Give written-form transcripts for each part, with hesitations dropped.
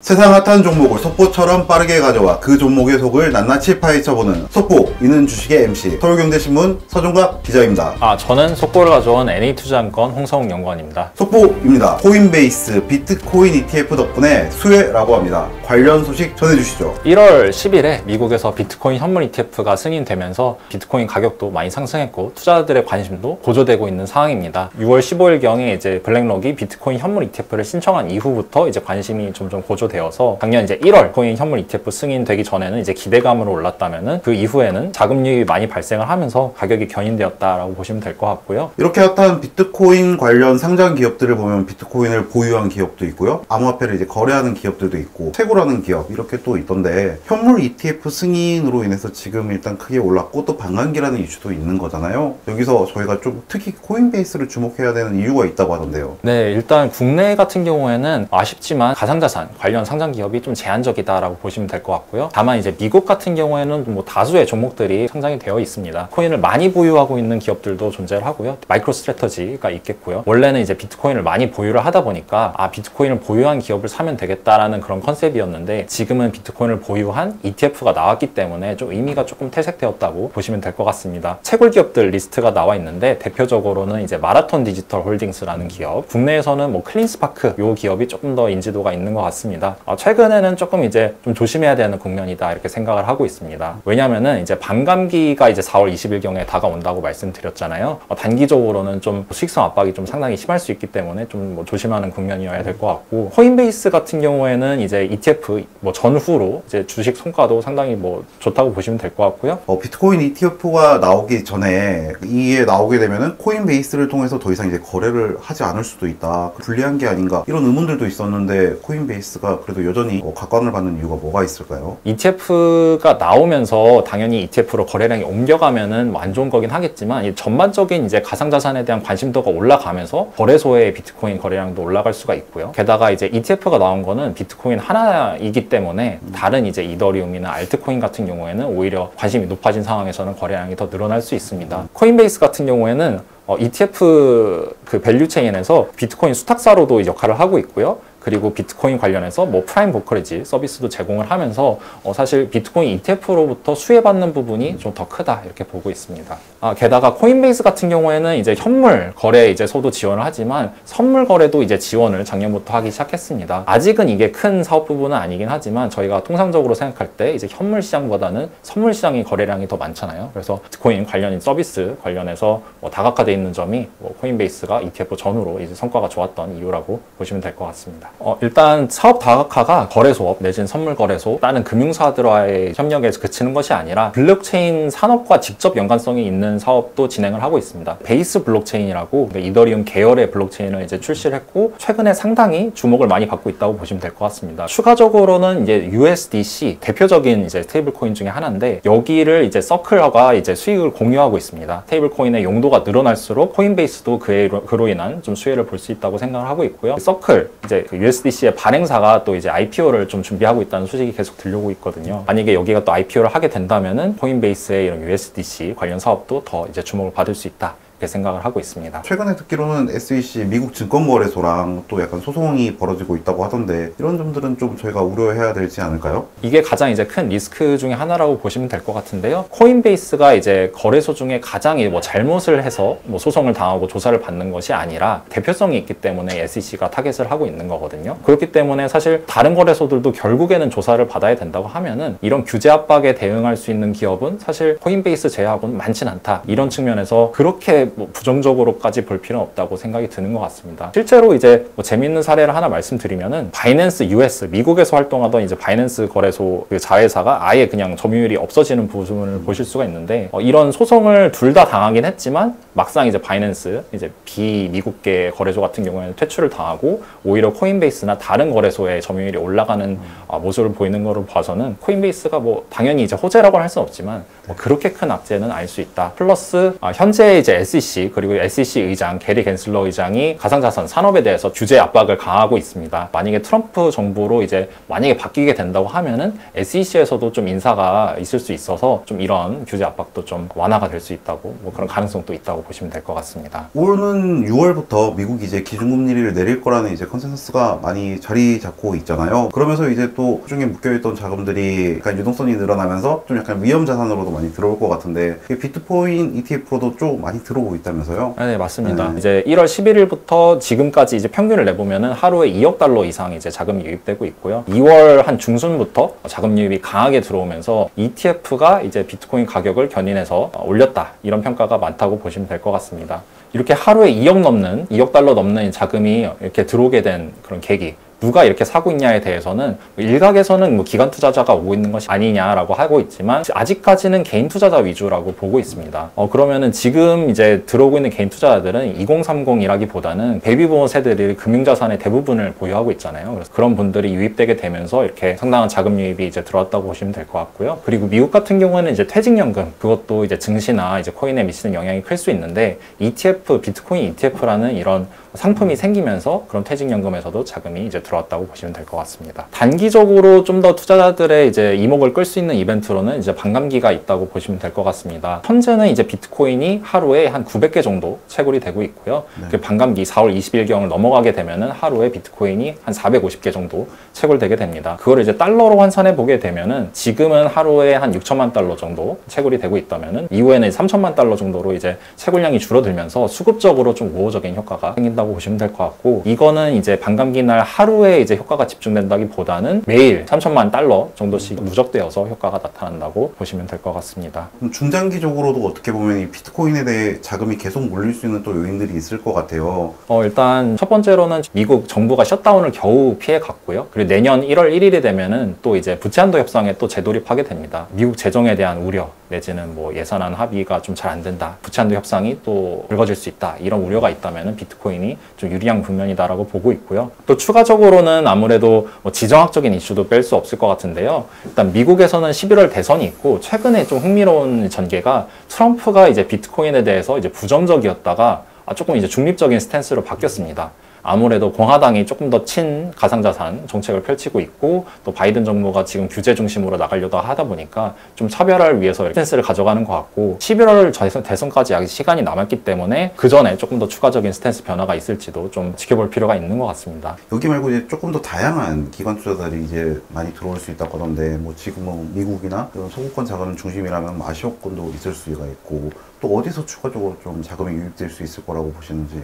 세상 핫한 종목을 속보처럼 빠르게 가져와 그 종목의 속을 낱낱이 파헤쳐보는 속보 이는 주식의 MC 서울경제신문 서종갑 기자입니다. 저는 속보를 가져온 NA투자증권 홍성욱 연구원입니다. 속보입니다. 코인베이스 비트코인 ETF 덕분에 수혜라고 합니다. 관련 소식 전해주시죠. 1월 10일에 미국에서 비트코인 현물 ETF가 승인되면서 비트코인 가격도 많이 상승했고 투자자들의 관심도 고조되고 있는 상황입니다. 6월 15일경에 이제 블랙록이 비트코인 현물 ETF를 신청한 이후부터 이제 관심이 점점 고조되어서 작년 이제 1월 코인 현물 ETF 승인되기 전에는 이제 기대감으로 올랐다면은 그 이후에는 자금 유입이 많이 발생을 하면서 가격이 견인되었다라고 보시면 될 것 같고요. 이렇게 핫한 비트코인 관련 상장 기업들을 보면 비트코인을 보유한 기업도 있고요. 암호화폐를 이제 거래하는 기업들도 있고 채굴하는 기업 이렇게 또 있던데 현물 ETF 승인으로 인해서 지금 일단 크게 올랐고 또 반감기라는 이슈도 있는 거잖아요. 여기서 저희가 좀 특히 코인베이스를 주목해야 되는 이유가 있다고 하던데요. 네, 일단 국내 같은 경우에는 아쉽지만 가상자산 관련 상장 기업이 좀 제한적이다라고 보시면 될 것 같고요. 다만 이제 미국 같은 경우에는 뭐 다수의 종목들이 상장이 되어 있습니다. 코인을 많이 보유하고 있는 기업들도 존재를 하고요. 마이크로 스트래터지가 있겠고요. 원래는 이제 비트코인을 많이 보유를 하다 보니까 비트코인을 보유한 기업을 사면 되겠다라는 그런 컨셉이었는데 지금은 비트코인을 보유한 ETF가 나왔기 때문에 좀 의미가 조금 퇴색되었다고 보시면 될 것 같습니다. 채굴 기업들 리스트가 나와 있는데 대표적으로는 이제 마라톤 디지털 홀딩스라는 기업, 국내에서는 뭐 클린스파크 요 기업이 조금 더 인지도가 있는 것 같습니다. 최근에는 조금 이제 좀 조심해야 되는 국면이다 이렇게 생각을 하고 있습니다. 왜냐면은 이제 반감기가 이제 4월 20일경에 다가온다고 말씀드렸잖아요. 단기적으로는 좀 수익성 압박이 좀 상당히 심할 수 있기 때문에 좀 뭐 조심하는 국면이어야 될 것 같고, 코인베이스 같은 경우에는 이제 ETF 뭐 전후로 이제 주식 성과도 상당히 뭐 좋다고 보시면 될 것 같고요. 비트코인 ETF가 나오기 전에 이게 나오게 되면은 코인베이스를 통해서 더 이상 이제 거래를 하지 않을 수도 있다. 불리한 게 아닌가 이런 의문들도 있었는데 코인베이스가 그래도 여전히 각광을 받는 이유가 뭐가 있을까요? ETF가 나오면서 당연히 ETF로 거래량이 옮겨가면은 뭐 안 좋은 거긴 하겠지만 이 전반적인 이제 가상자산에 대한 관심도가 올라가면서 거래소의 비트코인 거래량도 올라갈 수가 있고요. 게다가 이제 ETF가 나온 거는 비트코인 하나이기 때문에 다른 이제 이더리움이나 알트코인 같은 경우에는 오히려 관심이 높아진 상황에서는 거래량이 더 늘어날 수 있습니다. 코인베이스 같은 경우에는 ETF 그 밸류 체인에서 비트코인 수탁사로도 역할을 하고 있고요. 그리고 비트코인 관련해서 뭐 프라임 브로커리지 서비스도 제공을 하면서 사실 비트코인 ETF로부터 수혜받는 부분이 좀 더 크다 이렇게 보고 있습니다. 게다가 코인베이스 같은 경우에는 이제 현물 거래 소도 지원을 하지만 선물 거래도 이제 지원을 작년부터 하기 시작했습니다. 아직은 이게 큰 사업 부분은 아니긴 하지만 저희가 통상적으로 생각할 때 이제 현물 시장보다는 선물 시장의 거래량이 더 많잖아요. 그래서 비트코인 관련 서비스 관련해서 다각화되어 있는 점이 코인베이스가 ETF 전후로 이제 성과가 좋았던 이유라고 보시면 될 것 같습니다. 일단 사업 다각화가 거래소업 내지는 선물 거래소 다른 금융사들과의 협력에 그치는 것이 아니라 블록체인 산업과 직접 연관성이 있는 사업도 진행을 하고 있습니다. 베이스 블록체인이라고 이더리움 계열의 블록체인을 이제 출시를 했고 최근에 상당히 주목을 많이 받고 있다고 보시면 될 것 같습니다. 추가적으로는 이제 USDC 대표적인 이제 스테이블 코인 중에 하나인데 여기를 이제 서클과 이제 수익을 공유하고 있습니다. 스테이블 코인의 용도가 늘어날수록 코인베이스도 그로 인한 좀 수혜를 볼 수 있다고 생각을 하고 있고요. 서클 이제 USDC의 발행사가 또 이제 IPO를 좀 준비하고 있다는 소식이 계속 들려오고 있거든요. 만약에 여기가 또 IPO를 하게 된다면은 코인베이스의 이런 USDC 관련 사업도 더 이제 주목을 받을 수 있다. 이렇게 생각을 하고 있습니다. 최근에 듣기로는 SEC 미국 증권거래소랑 또 약간 소송이 벌어지고 있다고 하던데 이런 점들은 좀 저희가 우려해야 되지 않을까요? 이게 가장 이제 큰 리스크 중에 하나라고 보시면 될 것 같은데요. 코인베이스가 이제 거래소 중에 가장 뭐 잘못을 해서 뭐 소송을 당하고 조사를 받는 것이 아니라 대표성이 있기 때문에 SEC가 타겟을 하고 있는 거거든요. 그렇기 때문에 사실 다른 거래소들도 결국에는 조사를 받아야 된다고 하면은 이런 규제 압박에 대응할 수 있는 기업은 사실 코인베이스 제외하고는 많진 않다. 이런 측면에서 그렇게 뭐 부정적으로까지 볼 필요는 없다고 생각이 드는 것 같습니다. 실제로 이제 뭐 재미있는 사례를 하나 말씀드리면은 바이낸스 US 미국에서 활동하던 이제 바이낸스 거래소 그 자회사가 아예 그냥 점유율이 없어지는 부분을 보실 수가 있는데 이런 소송을 둘 다 당하긴 했지만 막상 이제 바이낸스 이제 비미국계 거래소 같은 경우에는 퇴출을 당하고 오히려 코인베이스나 다른 거래소의 점유율이 올라가는 모습을 보이는 거를 봐서는 코인베이스가 당연히 이제 호재라고 할 수는 없지만 그렇게 큰 악재는 알 수 있다. 플러스 현재 이제 SEC SEC 그리고 SEC 의장 게리 겐슬러 의장이 가상자산 산업에 대해서 규제 압박을 가하고 있습니다. 만약에 트럼프 정부로 이제 만약에 바뀌게 된다고 하면은 SEC에서도 좀 인사가 있을 수 있어서 좀 이런 규제 압박도 좀 완화가 될 수 있다고 뭐 그런 가능성도 있다고 보시면 될 것 같습니다. 오는 6월부터 미국이 이제 기준금리를 내릴 거라는 이제 컨센서스가 많이 자리 잡고 있잖아요. 그러면서 이제 또 중에 묶여있던 자금들이 약간 유동성이 늘어나면서 좀 약간 위험 자산으로도 많이 들어올 것 같은데 비트코인 ETF로도 좀 많이 들어오고 있다면서요? 네, 맞습니다. 이제 1월 11일부터 지금까지 이제 평균을 내보면은 하루에 2억 달러 이상 이제 자금이 유입되고 있고요. 2월 한 중순부터 자금 유입이 강하게 들어오면서 ETF가 이제 비트코인 가격을 견인해서 올렸다. 이런 평가가 많다고 보시면 될 것 같습니다. 이렇게 하루에 2억 달러 넘는 자금이 이렇게 들어오게 된 그런 계기. 누가 이렇게 사고 있냐에 대해서는 일각에서는 뭐 기관 투자자가 오고 있는 것이 아니냐라고 하고 있지만 아직까지는 개인 투자자 위주라고 보고 있습니다. 그러면은 지금 이제 들어오고 있는 개인 투자자들은 2030이라기보다는 베이비부머 세대들이 금융자산의 대부분을 보유하고 있잖아요. 그래서 그런 분들이 유입되게 되면서 이렇게 상당한 자금 유입이 이제 들어왔다고 보시면 될 것 같고요. 그리고 미국 같은 경우에는 이제 퇴직연금 그것도 이제 증시나 이제 코인에 미치는 영향이 클 수 있는데 ETF, 비트코인 ETF라는 이런 상품이 생기면서 그런 퇴직연금에서도 자금이 이제 들어왔다고 보시면 될 것 같습니다. 단기적으로 좀 더 투자자들의 이제 이목을 끌 수 있는 이벤트로는 이제 반감기가 있다고 보시면 될 것 같습니다. 현재는 이제 비트코인이 하루에 한 900개 정도 채굴이 되고 있고요. 그 반감기 4월 20일경을 넘어가게 되면은 하루에 비트코인이 한 450개 정도 채굴되게 됩니다. 그걸 이제 달러로 환산해 보게 되면은 지금은 하루에 한 6천만 달러 정도 채굴이 되고 있다면은 이후에는 3천만 달러 정도로 이제 채굴량이 줄어들면서 수급적으로 좀 우호적인 효과가 생긴다고 보시면 될 것 같고, 이거는 이제 반감기 날 하루에 이제 효과가 집중된다기보다는 매일 3천만 달러 정도씩 누적되어서 효과가 나타난다고 보시면 될 것 같습니다. 그럼 중장기적으로도 어떻게 보면 이 비트코인에 대해 자금이 계속 몰릴 수 있는 또 요인들이 있을 것 같아요. 일단 첫 번째로는 미국 정부가 셧다운을 겨우 피해 갔고요. 그리고 내년 1월 1일이 되면은 또 이제 부채한도 협상에 또 재돌입하게 됩니다. 미국 재정에 대한 우려 내지는 뭐 예산안 합의가 좀 잘 안 된다, 부채한도 협상이 또 불거질 수 있다, 이런 우려가 있다면은 비트코인이 좀 유리한 국면이다라고 보고 있고요. 또 추가적으로는 아무래도 뭐 지정학적인 이슈도 뺄 수 없을 것 같은데요. 일단 미국에서는 11월 대선이 있고, 최근에 좀 흥미로운 전개가 트럼프가 이제 비트코인에 대해서 이제 부정적이었다가 조금 이제 중립적인 스탠스로 바뀌었습니다. 아무래도 공화당이 조금 더 친 가상자산 정책을 펼치고 있고, 또 바이든 정부가 지금 규제 중심으로 나가려다 하다 보니까 좀 차별화를 위해서 스탠스를 가져가는 것 같고, 11월 대선까지 아직 시간이 남았기 때문에 그 전에 조금 더 추가적인 스탠스 변화가 있을지도 좀 지켜볼 필요가 있는 것 같습니다. 여기 말고 이제 조금 더 다양한 기관 투자자들이 이제 많이 들어올 수 있다고 하던데, 뭐 지금 뭐 미국이나 그런 소구권 자금 중심이라면 아시아권도 있을 수가 있고, 또 어디서 추가적으로 좀 자금이 유입될 수 있을 거라고 보시는지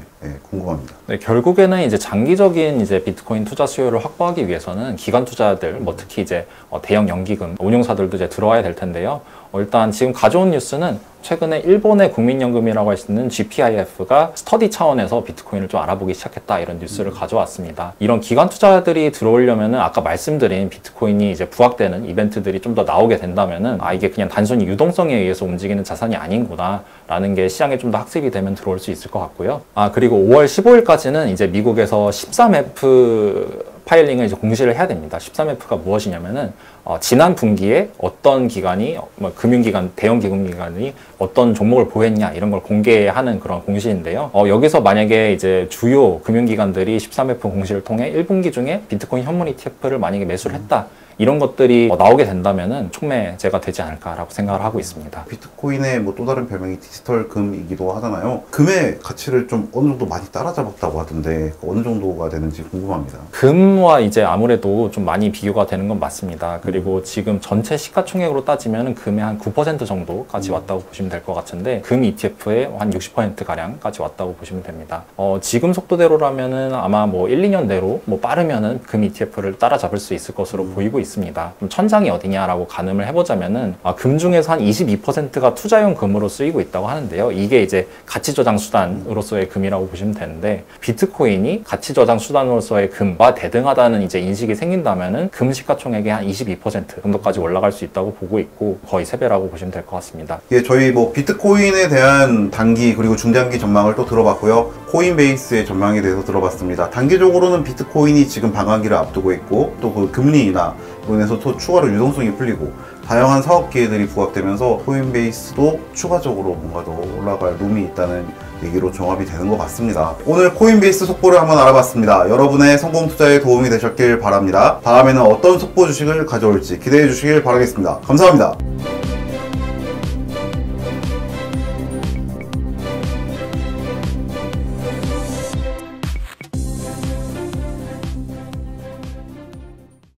궁금합니다. 네, 결국에는 이제 장기적인 이제 비트코인 투자 수요를 확보하기 위해서는 기관 투자자들, 뭐 특히 이제 대형 연기금 운용사들도 이제 들어와야 될 텐데요. 일단 지금 가져온 뉴스는 최근에 일본의 국민연금이라고 할 수 있는 GPIF가 스터디 차원에서 비트코인을 좀 알아보기 시작했다, 이런 뉴스를 가져왔습니다. 이런 기관 투자자들이 들어오려면은 아까 말씀드린 비트코인이 이제 부각되는 이벤트들이 좀 더 나오게 된다면은 이게 그냥 단순히 유동성에 의해서 움직이는 자산이 아니구나 라는 게 시장에 좀 더 학습이 되면 들어올 수 있을 것 같고요. 그리고 5월 15일까지는 이제 미국에서 13F 파일링을 이제 공시를 해야 됩니다. 13F가 무엇이냐면은 지난 분기에 어떤 기관이, 금융기관, 대형 금융기관이 어떤 종목을 보유했냐, 이런 걸 공개하는 그런 공시인데요. 여기서 만약에 이제 주요 금융기관들이 13F 공시를 통해 1분기 중에 비트코인 현물 ETF를 만약에 매수를 했다, 이런 것들이 나오게 된다면은 촉매제가 되지 않을까라고 생각을 하고 있습니다. 비트코인의 뭐 또 다른 별명이 디지털 금이기도 하잖아요. 금의 가치를 좀 어느 정도 많이 따라잡았다고 하던데 어느 정도가 되는지 궁금합니다. 금과 이제 아무래도 좀 많이 비교가 되는 건 맞습니다. 그리고 지금 전체 시가총액으로 따지면 금의 한 9% 정도까지 왔다고 보시면 될 것 같은데, 금 ETF의 한 60% 가량까지 왔다고 보시면 됩니다. 지금 속도대로라면은 아마 뭐 1, 2년 내로 뭐 빠르면은 금 ETF를 따라잡을 수 있을 것으로 보이고 있습니다. 그럼 천장이 어디냐라고 가늠을 해보자면은 금 중에서 한 22%가 투자용 금으로 쓰이고 있다고 하는데요. 이게 이제 가치저장 수단으로서의 금이라고 보시면 되는데, 비트코인이 가치저장 수단으로서의 금과 대등하다는 이제 인식이 생긴다면은 금 시가총액의 한 22% 정도까지 올라갈 수 있다고 보고 있고, 거의 3배라고 보시면 될 것 같습니다. 예, 저희 뭐 비트코인에 대한 단기 그리고 중장기 전망을 또 들어봤고요. 코인베이스의 전망에 대해서 들어봤습니다. 단기적으로는 비트코인이 지금 방한기를 앞두고 있고, 또 그 금리나 인해서 또 추가로 유동성이 풀리고 다양한 사업 기회들이 부각되면서 코인베이스도 추가적으로 뭔가 더 올라갈 룸이 있다는 얘기로 종합이 되는 것 같습니다. 오늘 코인베이스 속보를 한번 알아봤습니다. 여러분의 성공 투자에 도움이 되셨길 바랍니다. 다음에는 어떤 속보 주식을 가져올지 기대해 주시길 바라겠습니다. 감사합니다.